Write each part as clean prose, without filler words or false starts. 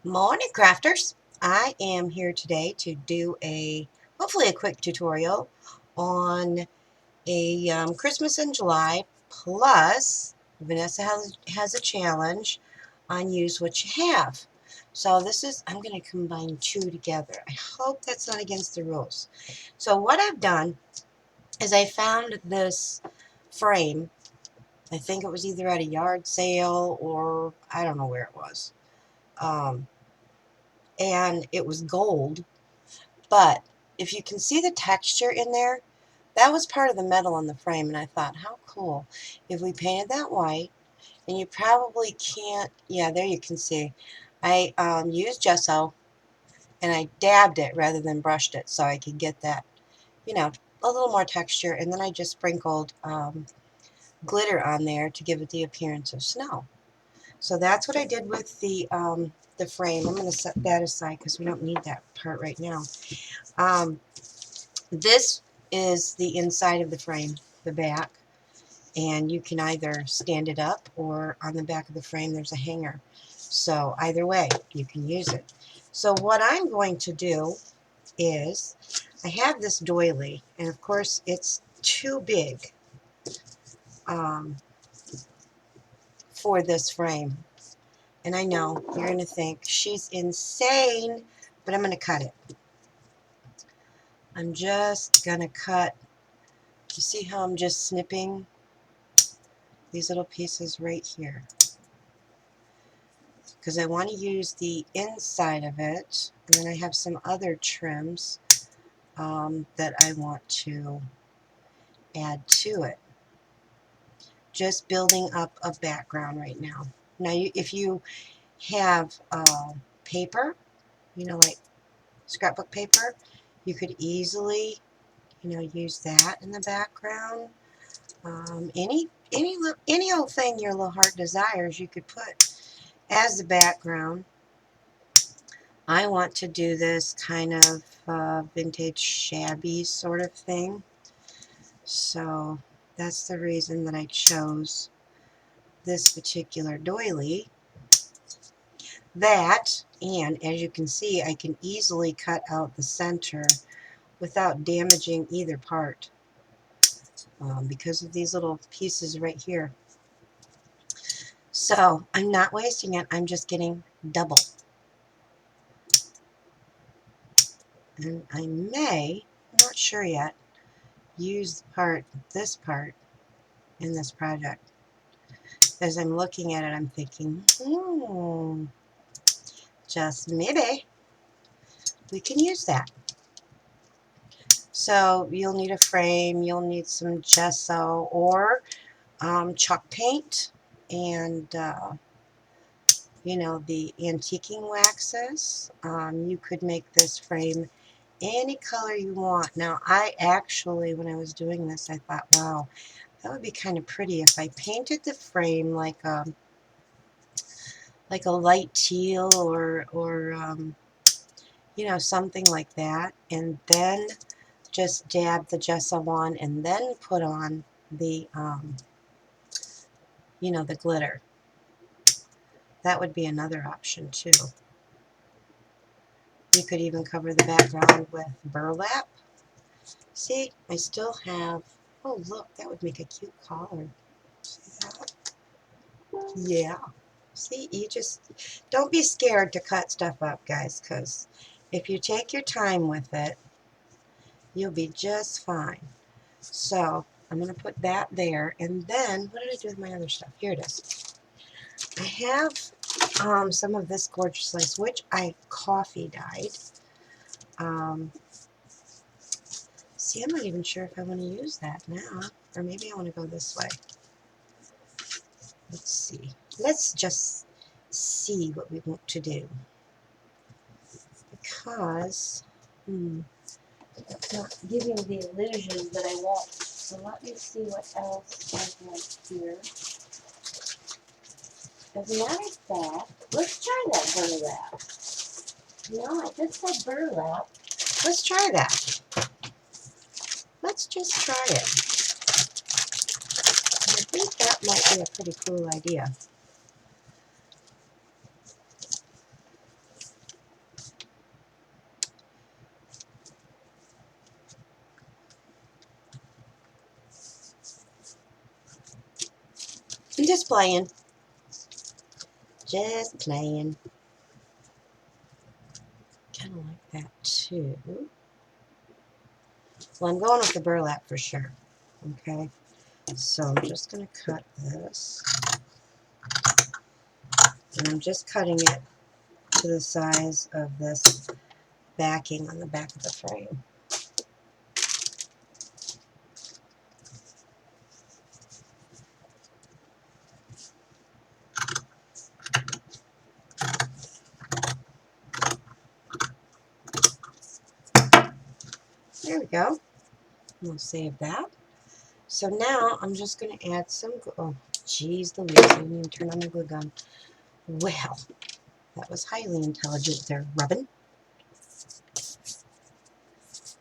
Morning crafters. I am here today to do hopefully a quick tutorial on a Christmas in July, plus Vanessa has a challenge on use what you have. So I'm going to combine two together. I hope that's not against the rules. So what I've done is I found this frame. I think it was either at a yard sale or I don't know where it was. Um, and it was gold. But if you can see the texture in there, that was part of the metal on the frame, and I thought, how cool if we painted that white. And you probably can't, yeah, there you can see. I used gesso, and I dabbed it rather than brushed it so I could get that, you know, a little more texture. And then I just sprinkled glitter on there to give it the appearance of snow. So that's what I did with the frame. I'm going to set that aside because we don't need that part right now. Um, This is the inside of the frame, the back, and you can either stand it up or on the back of the frame there's a hanger. So either way, you can use it. So what I'm going to do is, I have this doily, and of course it's too big um, for this frame. And I know you're going to think she's insane, but I'm going to cut it. I'm just going to cut, you see how I'm just snipping these little pieces right here, because I want to use the inside of it, and then I have some other trims that I want to add to it. Just building up a background right now. Now, if you have paper, like scrapbook paper, you could easily, use that in the background. Any old thing your little heart desires, you could put as the background. I want to do this kind of vintage shabby sort of thing. So that's the reason that I chose this particular doily. That, and as you can see, I can easily cut out the center without damaging either part because of these little pieces right here. So I'm not wasting it. I'm just getting double. And I may, I'm not sure yet, use this part in this project. As I'm looking at it, I'm thinking, just maybe we can use that. So you'll need a frame, you'll need some gesso or chalk paint, and the antiquing waxes. You could make this frame any color you want. Now, I actually, when I was doing this, I thought, wow, that would be kind of pretty if I painted the frame like a light teal or something like that, and then just dab the gesso on and then put on the the glitter. That would be another option too. You could even cover the background with burlap. See, I still have, oh look, that would make a cute collar. See that? Yeah. See, you just don't be scared to cut stuff up, guys, because if you take your time with it, you'll be just fine. So I'm going to put that there, and then what did I do with my other stuff? Here it is. I have some of this gorgeous lace, which I coffee dyed. See, I'm not even sure if I want to use that now, or maybe I want to go this way. Let's see. Let's just see what we want to do, because it's not giving the illusion that I want. So let me see what else I have here. As a matter of fact, let's try that burlap. No, I just said burlap. Let's try that. Let's just try it. I think that might be a pretty cool idea. playing. Just playing. Kind of like that too. Well, I'm going with the burlap for sure. Okay. So I'm just going to cut this. And I'm just cutting it to the size of this backing on the back of the frame. There we go. We'll save that. So now I'm just going to add some, oh, geez Louise, I didn't even turn on the glue gun. Well, that was highly intelligent there, Robin.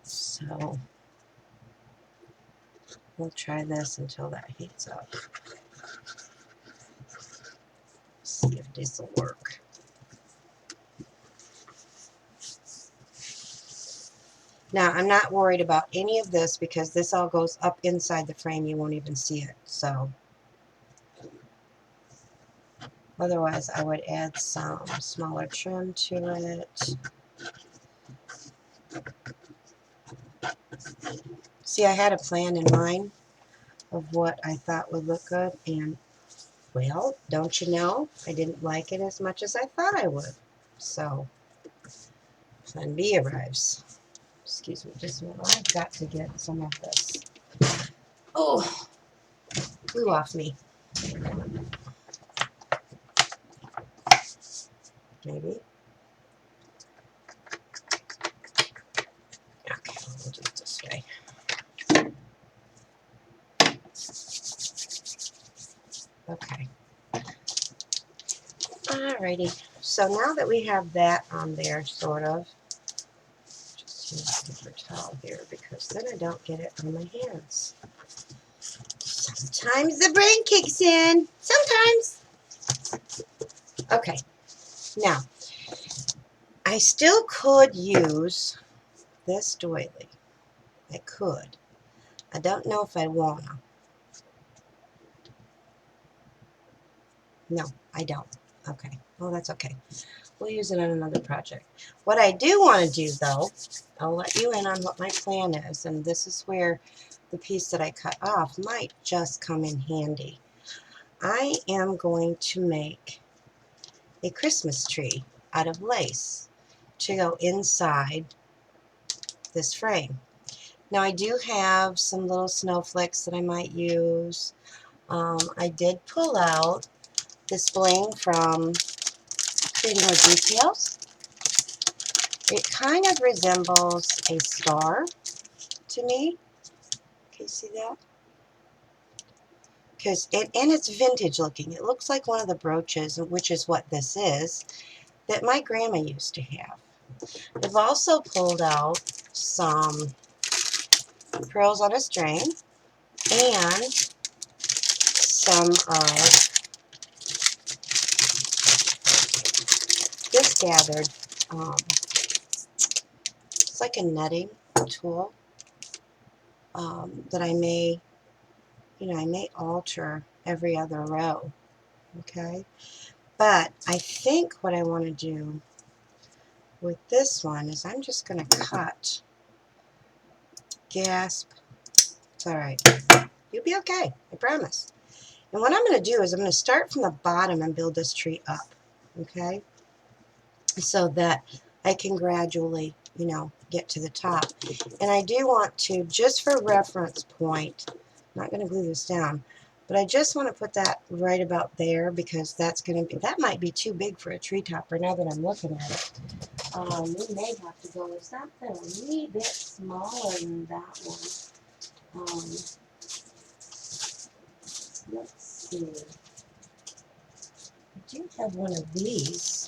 So we'll try this until that heats up. See if this will work. Now, I'm not worried about any of this because this all goes up inside the frame. You won't even see it. So, otherwise, I would add some smaller trim to it. See, I had a plan in mind of what I thought would look good, and, well, don't you know, I didn't like it as much as I thought I would. So, plan B arrives. Excuse me just a minute. I've got to get some of this. Oh, flew off me. Maybe. Okay, we'll do it this way. Okay. Alrighty. So now that we have that on there, sort of, just use a paper towel here because then I don't get it on my hands. Sometimes the brain kicks in. Sometimes. Okay. Now, I still could use this doily. I could. I don't know if I wanna. No, I don't. Okay. Well, that's okay. We'll use it on another project. What I do want to do, though, I'll let you in on what my plan is, and this is where the piece that I cut off might just come in handy. I am going to make a Christmas tree out of lace to go inside this frame. Now, I do have some little snowflakes that I might use. I did pull out this bling from Creating with Details. It kind of resembles a star to me. Can you see that? And it's vintage looking. It looks like one of the brooches, which is what this is, that my grandma used to have. I've also pulled out some pearls on a string and some of this gathered. It's like a netting tool that I may alter every other row. Okay, but I think what I want to do with this one is I'm just going to cut. Gasp. It's alright. You'll be okay. I promise. And what I'm going to do is I'm going to start from the bottom and build this tree up. Okay? So that I can gradually, get to the top. And I do want to, just for reference point, I'm not going to glue this down, but I just want to put that right about there because that might be too big for a tree topper now that I'm looking at it. We may have to go with something a wee bit smaller than that one. Let's see. I do have one of these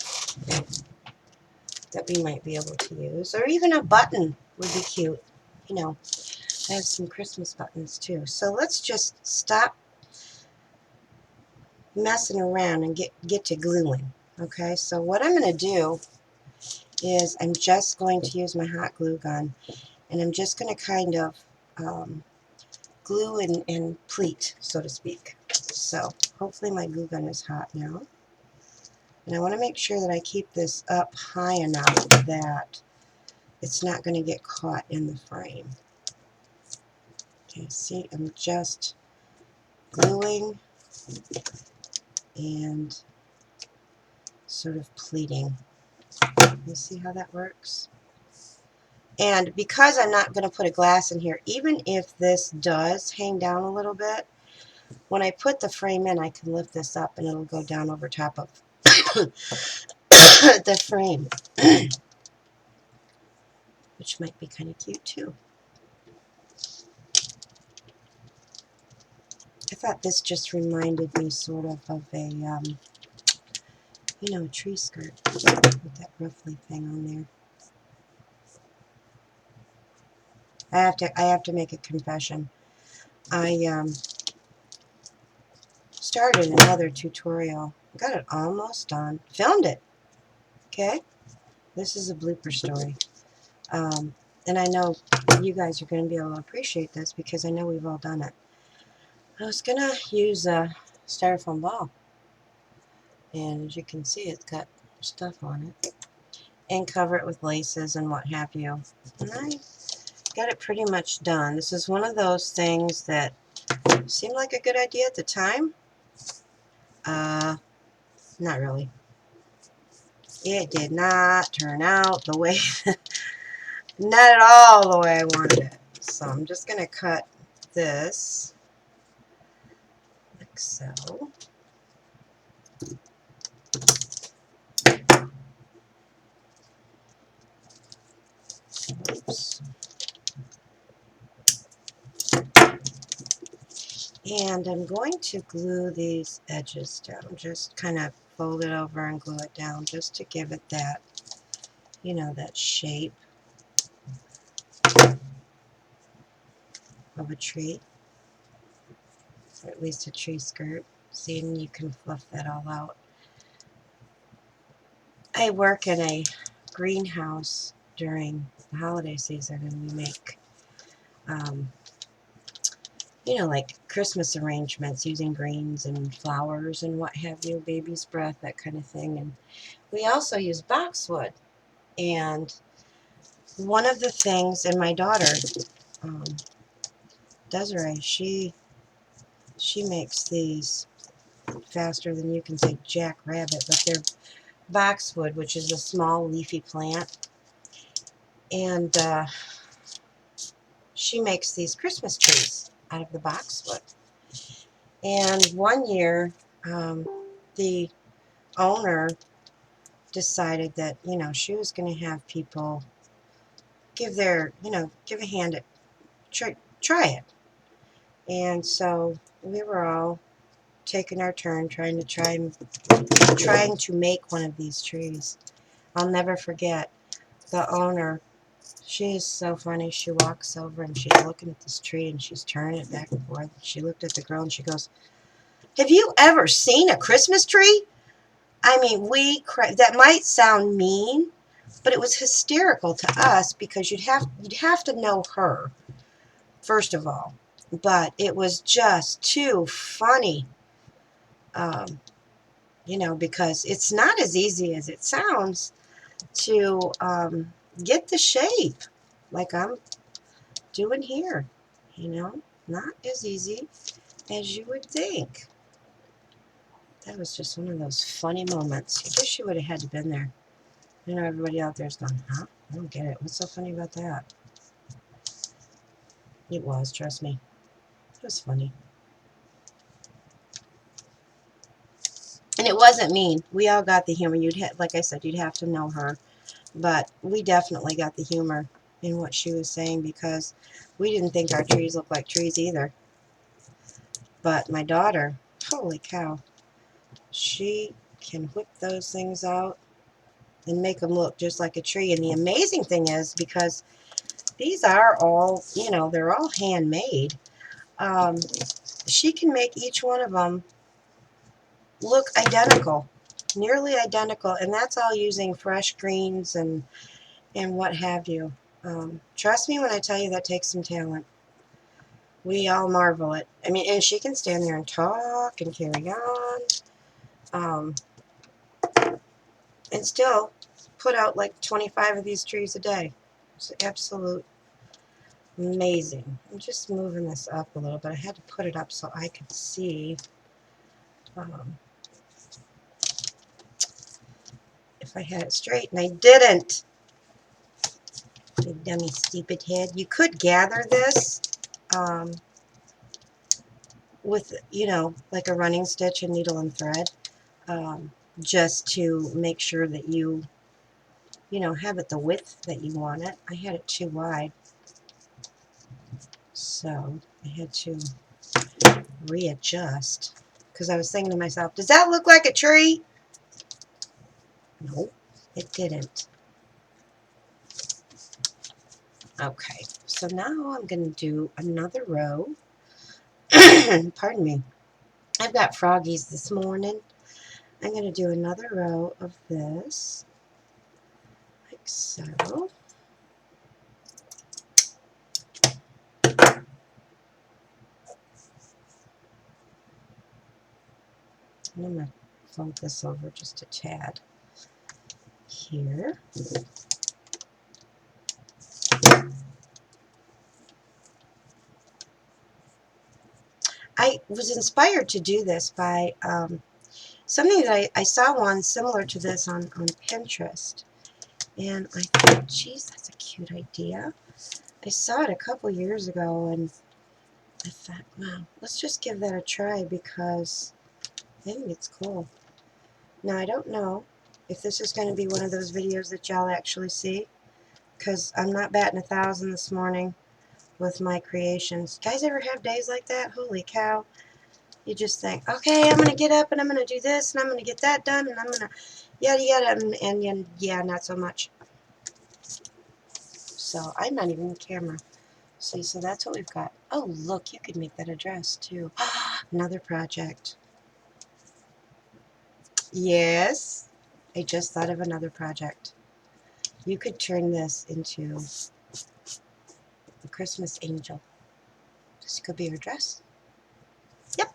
that we might be able to use, or even a button would be cute. I have some Christmas buttons too. So let's just stop messing around and get to gluing. Okay, so what I'm going to do is I'm just going to use my hot glue gun, and I'm just going to kind of glue and pleat, so to speak. So hopefully my glue gun is hot now. And I want to make sure that I keep this up high enough that it's not going to get caught in the frame. Okay, see, I'm just gluing and sort of pleating. You see how that works? And because I'm not going to put a glass in here, even if this does hang down a little bit, when I put the frame in, I can lift this up and it'll go down over top of the frame, which might be kind of cute too. I thought this just reminded me sort of a, you know, a tree skirt with that ruffly thing on there. I have to make a confession. I started another tutorial. Got it almost done. Filmed it. Okay? This is a blooper story. And I know you guys are going to be able to appreciate this because I know we've all done it. I was going to use a styrofoam ball. And as you can see, it's got stuff on it. And cover it with laces and what have you. And I got it pretty much done. This is one of those things that seemed like a good idea at the time. Not really. It did not turn out the way, not at all the way I wanted it. So I'm just going to cut this like so. Oops. And I'm going to glue these edges down. Just kind of fold it over and glue it down just to give it that, you know, that shape of a tree. Or at least a tree skirt. See, and you can fluff that all out. I work in a greenhouse during the holiday season, and we make, you know, like Christmas arrangements using greens and flowers and what have you, baby's breath, that kind of thing. And we also use boxwood. And one of the things, and my daughter, Desiree, she makes these faster than you can say jackrabbit, but they're boxwood, which is a small leafy plant. And she makes these Christmas trees out of the boxwood. And one year, the owner decided that, you know, she was going to have people give their, you know, give a hand at, try it. And so we were all taking our turn trying to make one of these trees. I'll never forget the owner. She is so funny. She walks over and she's looking at this tree and she's turning it back and forth. She looked at the girl and she goes, "Have you ever seen a Christmas tree?" I mean, that might sound mean, but it was hysterical to us because you'd have to know her, first of all. But it was just too funny, you know, because it's not as easy as it sounds to get the shape like I'm doing here, you know, not as easy as you would think. That was just one of those funny moments. I wish you would have had to been there. You know, everybody out there's going, huh? I don't get it. What's so funny about that? It was, trust me. It was funny. And it wasn't mean. We all got the humor. Like I said, you'd have to know her. But we definitely got the humor in what she was saying because we didn't think our trees looked like trees either. But my daughter, holy cow, she can whip those things out and make them look just like a tree. And the amazing thing is, because these are all, you know, they're all handmade, she can make each one of them look identical, nearly identical, and that's all using fresh greens and what have you. Trust me when I tell you that takes some talent. We all marvel at, I mean, and she can stand there and talk and carry on, and still put out like 25 of these trees a day. It's absolute amazing. I'm just moving this up a little bit. I had to put it up so I could see um, if I had it straight, and I didn't. Big dummy stupid head. You could gather this um, with, you know, like a running stitch and needle and thread, just to make sure that you know, have it the width that you want it. I had it too wide, so I had to readjust because I was thinking to myself, does that look like a tree? Nope, it didn't. Okay, so now I'm going to do another row. Pardon me. I've got froggies this morning. I'm going to do another row of this, like so. And I'm going to fold this over just a tad here. I was inspired to do this by something that I saw one similar to this on Pinterest. And I thought, geez, that's a cute idea. I saw it a couple years ago, and I thought, wow, let's just give that a try because I think it's cool. Now, I don't know if this is going to be one of those videos that y'all actually see, because I'm not batting 1,000 this morning with my creations. You guys ever have days like that? Holy cow. You just think, okay, I'm going to get up and I'm going to do this and I'm going to get that done and I'm going to yada yada, and yeah, not so much. So I'm not even in camera. See, so that's what we've got. Oh, look, you could make that a dress too. Another project. Yes, I just thought of another project. You could turn this into a Christmas angel. This could be your dress. Yep.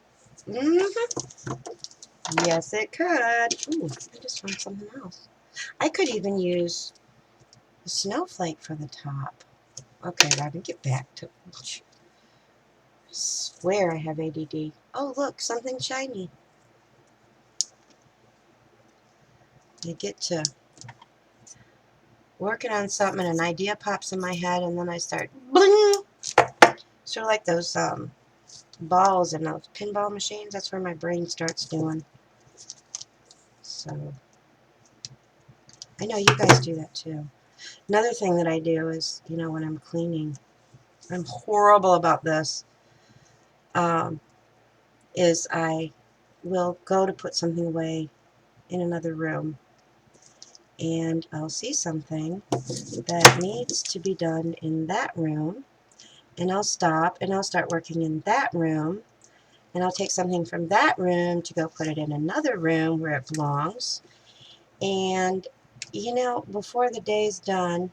Yes, it could. Ooh, I just found something else. I could even use a snowflake for the top. Okay, Robin, get back to... I swear I have ADD. Oh, look, something shiny. I get to working on something and an idea pops in my head and then I start bling! Sort of like those balls in those pinball machines. That's where my brain starts doing. So, I know you guys do that too. Another thing that I do is, you know, when I'm cleaning, I'm horrible about this, is I will go to put something away in another room and I'll see something that needs to be done in that room and I'll stop and I'll start working in that room and I'll take something from that room to go put it in another room where it belongs. And, you know, before the day's done,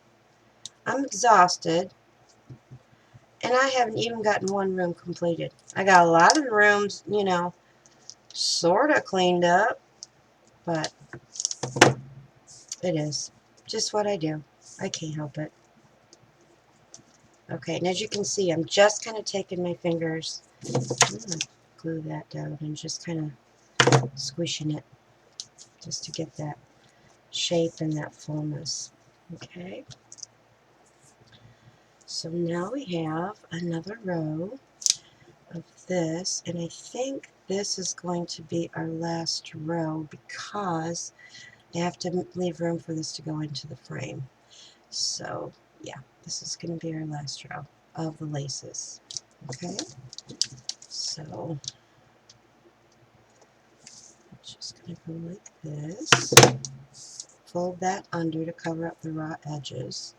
I'm exhausted and I haven't even gotten one room completed. I got a lot of the rooms, you know, sort of cleaned up, but it is just what I do. I can't help it. Okay, and as you can see, I'm just kind of taking my fingers, I'm going to glue that down and just kind of squishing it just to get that shape and that fullness. Okay, so now we have another row of this, and I think this is going to be our last row because I have to leave room for this to go into the frame. So yeah, this is going to be our last row of the laces. Okay, so it's just going to go like this. Fold that under to cover up the raw edges.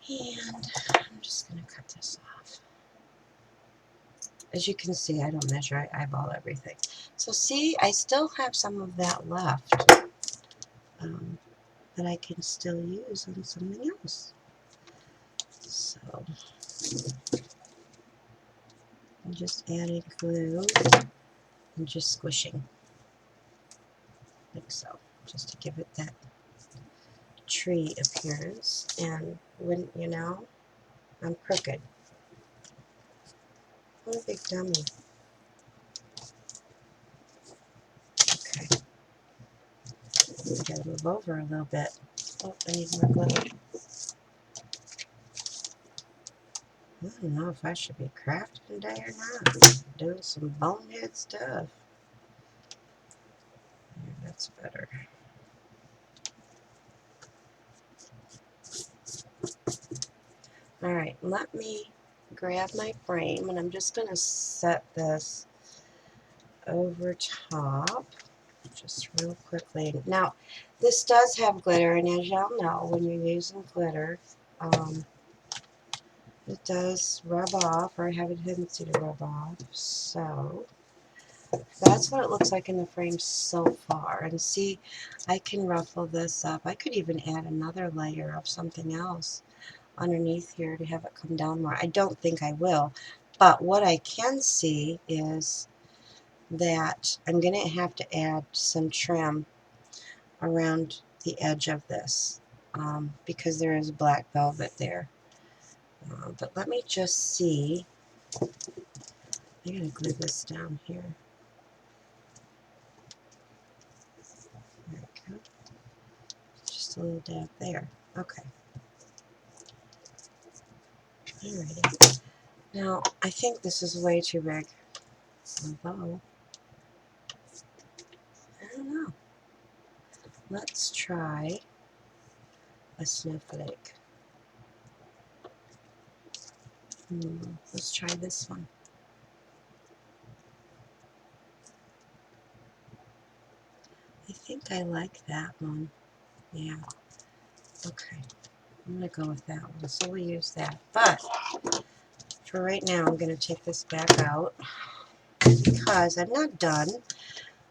And I'm just going to cut this off. As you can see, I don't measure, I eyeball everything. So see, I still have some of that left that I can still use on something else. So I'm just adding glue and just squishing, like so, just to give it that tree appearance. And wouldn't you know, I'm crooked. What a big dummy. Okay, I gotta move over a little bit. Oh, I need more glue. I don't know if I should be crafting today or not. Doing some bonehead stuff. Yeah, that's better. Alright, let me grab my frame, and I'm just going to set this over top just real quickly. Now, this does have glitter, and as y'all know, when you're using glitter, it does rub off, or have a tendency to rub off. So that's what it looks like in the frame so far. And see, I can ruffle this up. I could even add another layer of something else underneath here to have it come down more. I don't think I will, but what I can see is that I'm going to have to add some trim around the edge of this because there is black velvet there. But let me just see. I'm going to glue this down here. There we go. Just a little dab there. Okay. Alrighty. Now, I think this is way too big. Although, I don't know. Let's try a snowflake. Let's try this one. I think I like that one. Yeah. Okay. I'm going to go with that one. So we'll use that. But for right now, I'm going to take this back out because I'm not done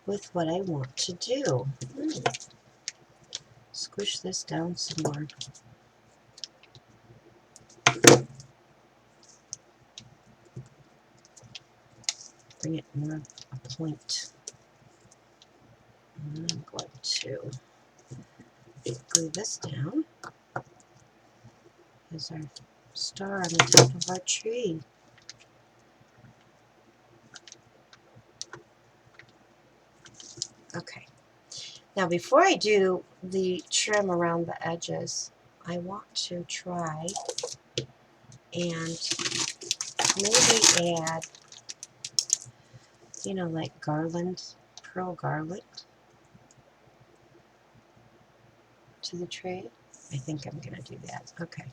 with what I want to do. Squish this down some more. Bring it more a point. And I'm going to glue this down as our star on the top of our tree. Okay. Now before I do the trim around the edges, I want to try and maybe add, you know, like garland, pearl garland to the tray. I think I'm going to do that. Okay,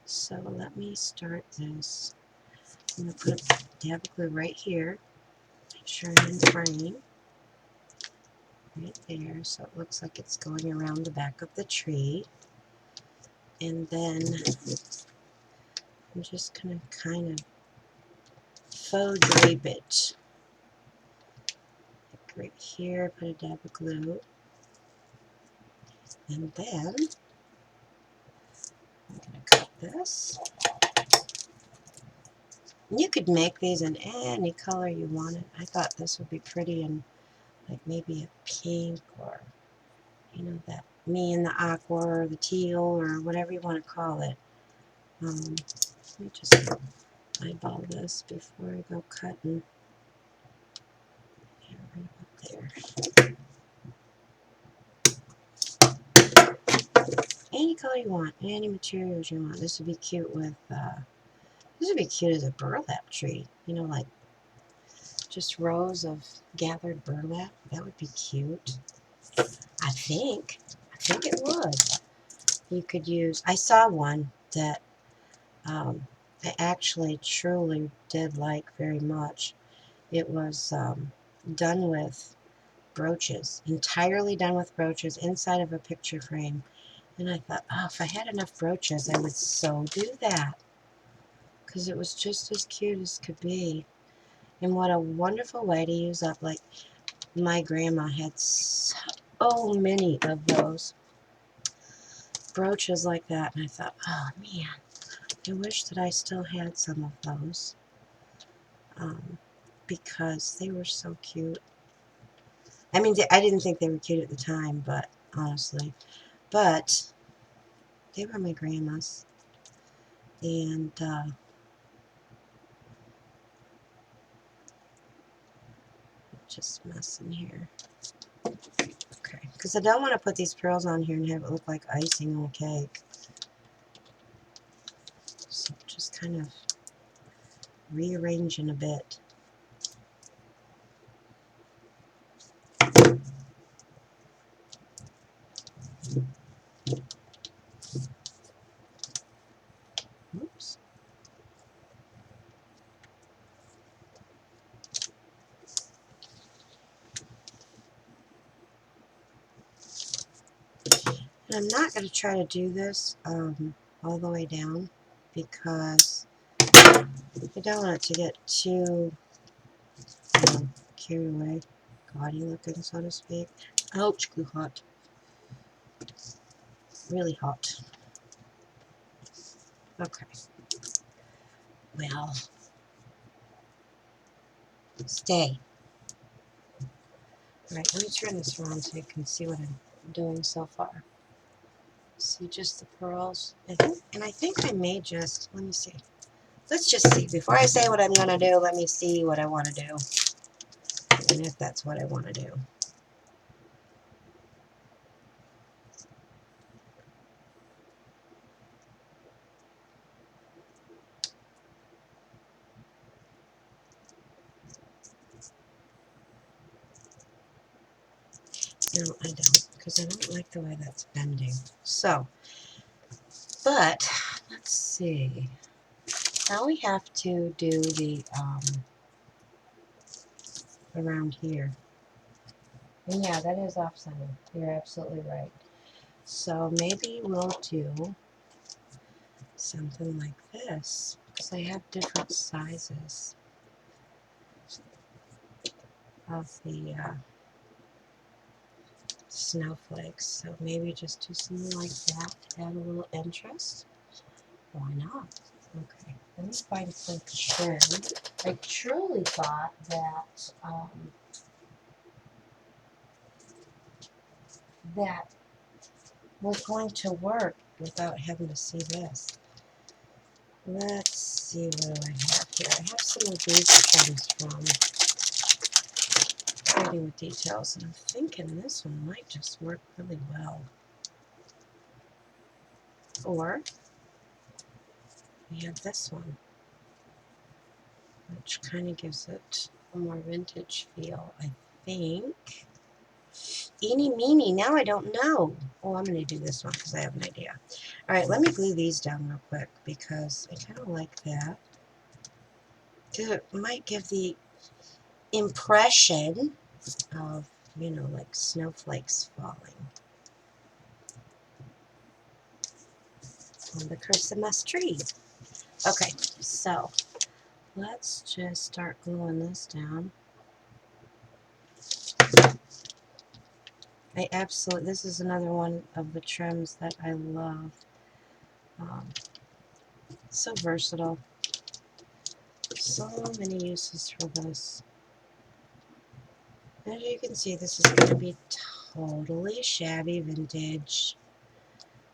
so let me start this. I'm going to put a dab of glue right here. Make sure I'm in frame. Right there, so it looks like it's going around the back of the tree. And then I'm just going to kind of faux drape it. Like right here, put a dab of glue. And then I'm going to cut this. You could make these in any color you wanted. I thought this would be pretty in like maybe a pink, or you know, that me in the aqua or the teal or whatever you want to call it. Let me just eyeball this before I go cutting. Yeah, right up there. Any color you want, any materials you want. This would be cute with, this would be cute as a burlap tree. You know, like just rows of gathered burlap. That would be cute. I think it would. You could use, I saw one that I actually truly did like very much. It was done with brooches, entirely done with brooches inside of a picture frame. And I thought, oh, if I had enough brooches, I would so do that. Because it was just as cute as could be. And what a wonderful way to use up, like, my grandma had so many of those brooches like that. And I thought, oh, man, I wish that I still had some of those. because they were so cute. I mean, I didn't think they were cute at the time, but honestly, but they were my grandma's, and just messing here. Okay, because I don't want to put these pearls on here and have it look like icing on a cake. So just kind of rearranging a bit. Oops. And I'm not going to try to do this all the way down because I don't want it to get too carried away, gaudy looking, so to speak. Ouch, too hot. Really hot. Okay. Well, stay. Alright, let me turn this around so you can see what I'm doing so far. See just the pearls. And I think I may just, let me see. Let's just see. Before I say what I'm going to do, let me see what I want to do. And if that's what I want to do. No, I don't, because I don't like the way that's bending. So, but, let's see. Now we have to do the, around here. And yeah, that is off-center. You're absolutely right. So maybe we'll do something like this, because I have different sizes of the snowflakes. So maybe just do something like that to add a little interest. Why not? Okay, let me find some trim. I truly thought that that was going to work without having to see this. Let's see, what do I have here? I have some of these trims from Trading with Details, and I'm thinking this one might just work really well. Or we have this one, which kind of gives it a more vintage feel, I think. Eeny meeny, now I don't know. Oh, I'm going to do this one because I have an idea. Alright, let me glue these down real quick because I kind of like that. Because it might give the impression of, you know, like snowflakes falling on the Christmas tree. Okay, so let's just start gluing this down. This is another one of the trims that I love. So versatile. So many uses for this. As you can see, this is going to be totally shabby vintage,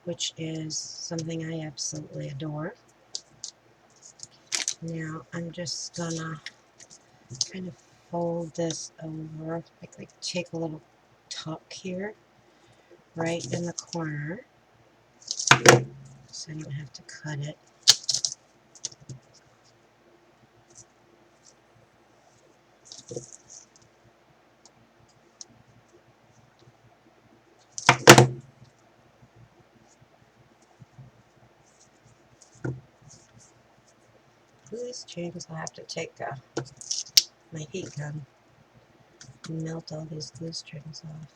which is something I absolutely adore. Now I'm just gonna kind of fold this over, like take a little tuck here, right in the corner, so I don't have to cut it. These strings, I'll have to take my heat gun and melt all these glue strings off,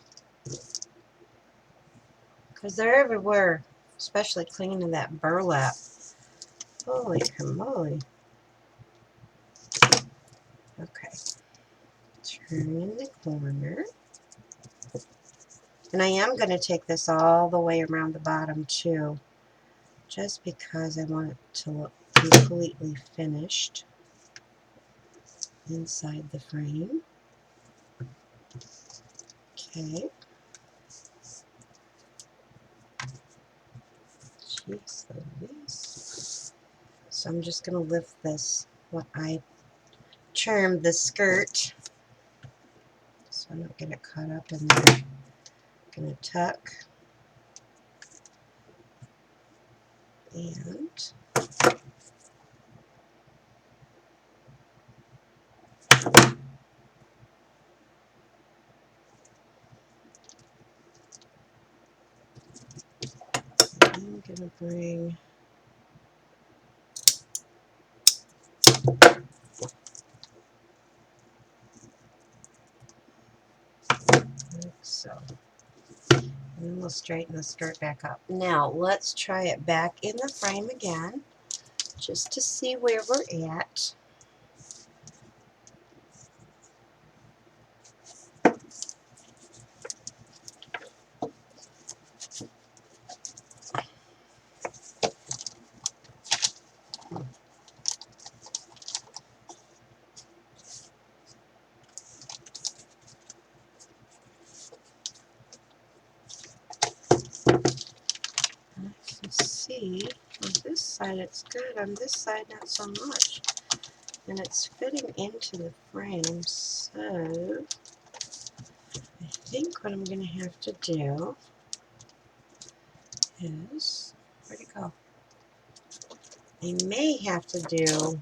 because they're everywhere, especially clinging to that burlap. Holy camoly. Okay, turn in the corner. And I am going to take this all the way around the bottom too, just because I want it to look completely finished. inside the frame. Okay. Jeez Louise. So I'm just going to lift this, what I term the skirt, so I don't get it caught up in there. I'm going to tuck and I'm going to bring like so. And then we'll straighten the skirt back up. Now let's try it back in the frame again, just to see where we're at. Let's see, on this side it's good, on this side not so much. And it's fitting into the frame, so I think what I'm going to have to do is, where'd it go? I may have to do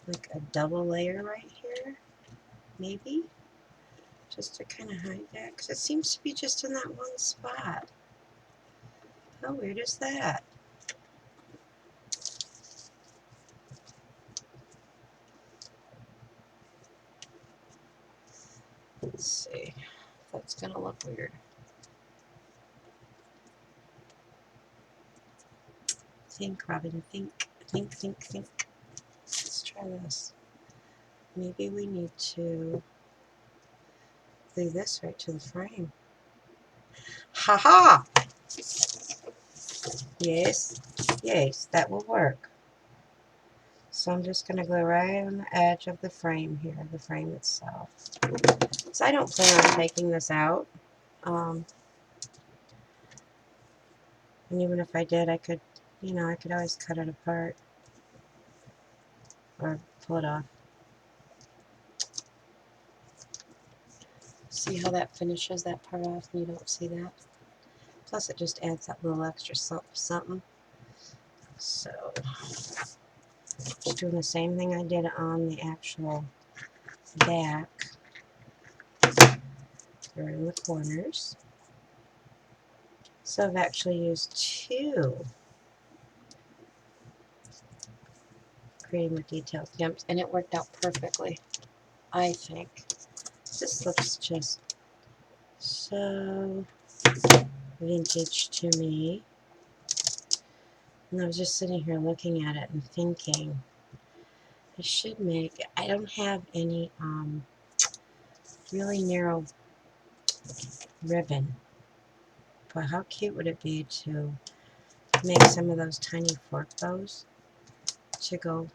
like a double layer right here, maybe, just to kind of hide that, because it seems to be just in that one spot. How weird is that? Let's see. That's going to look weird. Think, Robin, think. Think, think, think. Let's try this. Maybe we need to glue this right to the frame. Ha-ha! Yes, yes, that will work. So I'm just going to glue right on the edge of the frame here, the frame itself. So I don't plan on taking this out. And even if I did, I could, you know, I could always cut it apart or pull it off. See how that finishes that part off and you don't see that? Plus it just adds that little extra something. So just doing the same thing I did on the actual back. They're in the corners. So I've actually used two creating with detailed jumps, and it worked out perfectly, I think. This looks just so vintage to me. And I was just sitting here looking at it and thinking, I should make, I don't have any really narrow ribbon, but how cute would it be to make some of those tiny fork bows to go,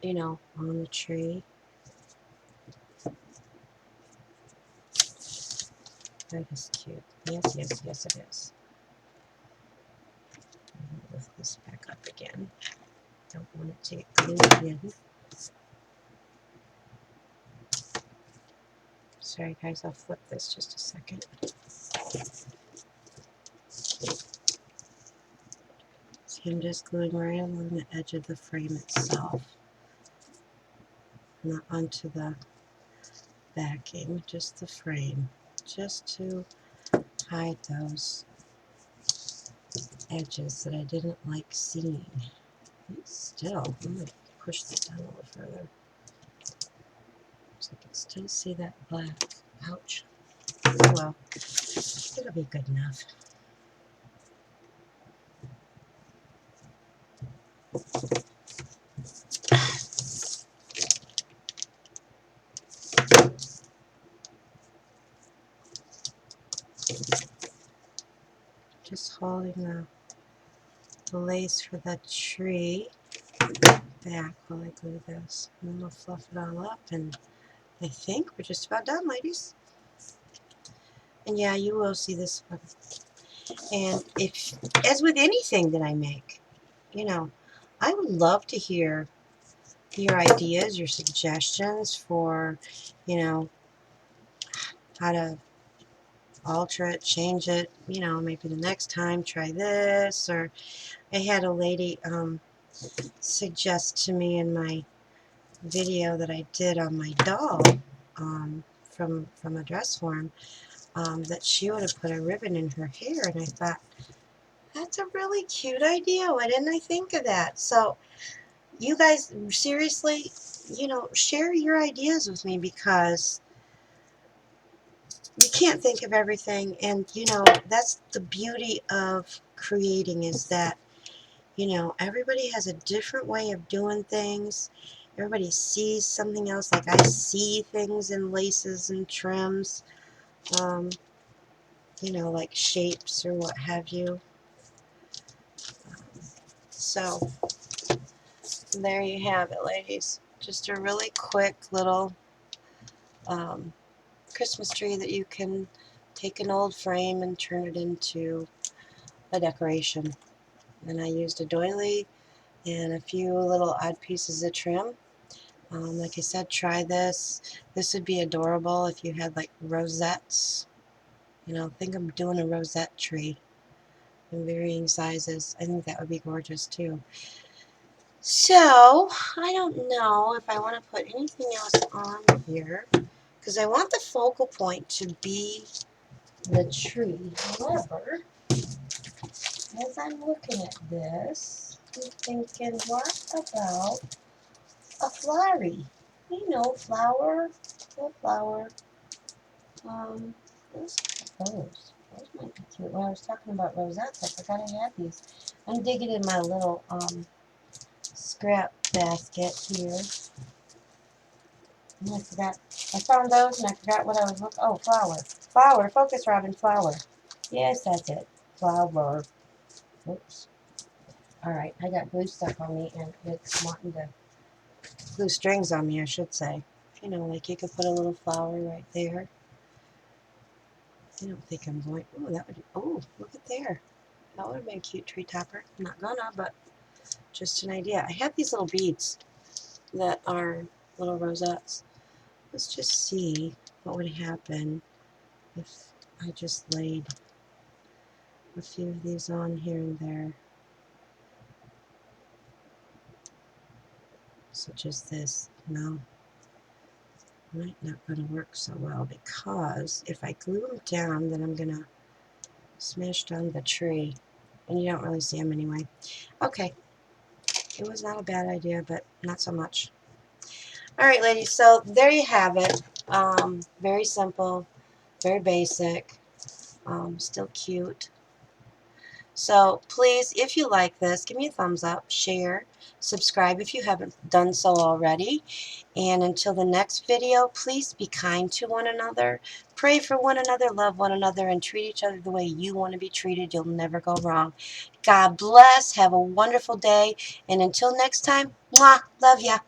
you know, on the tree. That is cute. Yes, yes, yes it is. Lift this back up again. Don't want it to get glued in. Sorry guys, I'll flip this just a second. See, I'm just gluing right along the edge of the frame itself. Not onto the backing, just the frame. Just to hide those edges that I didn't like seeing. Still, I'm going to push this down a little further so I can still see that black. Ouch. Oh well, it'll be good enough. Just holding the lace for the tree back while I glue this. And then we'll fluff it all up, and I think we're just about done, ladies. And yeah, you will see this one. And if, as with anything that I make, you know, I would love to hear your ideas, your suggestions for, you know, how to alter it, change it, you know, maybe the next time try this. Or I had a lady suggest to me in my video that I did on my doll from a dress form that she would have put a ribbon in her hair, and I thought, that's a really cute idea. Why didn't I think of that? So you guys, seriously, you know, share your ideas with me, because you can't think of everything. And, you know, that's the beauty of creating, is that, you know, everybody has a different way of doing things. Everybody sees something else. Like I see things in laces and trims, um, you know, like shapes or what have you. So there you have it, ladies. Just a really quick little um, Christmas tree that you can take an old frame and turn it into a decoration. And I used a doily and a few little odd pieces of trim. Like I said, try this. This would be adorable if you had like rosettes. You know, think of doing a rosette tree in varying sizes. I think that would be gorgeous too. So, I don't know if I want to put anything else on here, because I want the focal point to be the tree. However, as I'm looking at this, I'm thinking, what about a flowery? You know, flower, a flower. Let's look at those. Those might be cute. When I was talking about rosettes, I forgot I had these. I'm digging in my little scrap basket here. And I forgot. I found those and I forgot what I was looking. Oh, flower. Flower. Focus, Robin. Flower. Yes, that's it. Flower. Oops. Alright, I got glue stuck on me and it's wanting to glue strings on me, I should say. You know, like you could put a little flower right there. I don't think I'm going. Oh, that would. Oh, look at there. That would have been a cute tree topper. I'm not gonna, but just an idea. I have these little beads that are little rosettes. Let's just see what would happen if I just laid a few of these on here and there, such as this. No, might not going to work so well, because if I glue them down, then I'm going to smash down the tree, and you don't really see them anyway. Okay, it was not a bad idea, but not so much. Alright, ladies, so there you have it. Very simple, very basic, still cute. So please, if you like this, give me a thumbs up, share, subscribe if you haven't done so already. And until the next video, please be kind to one another, pray for one another, love one another, and treat each other the way you want to be treated. You'll never go wrong. God bless. Have a wonderful day. And until next time, mwah, love ya.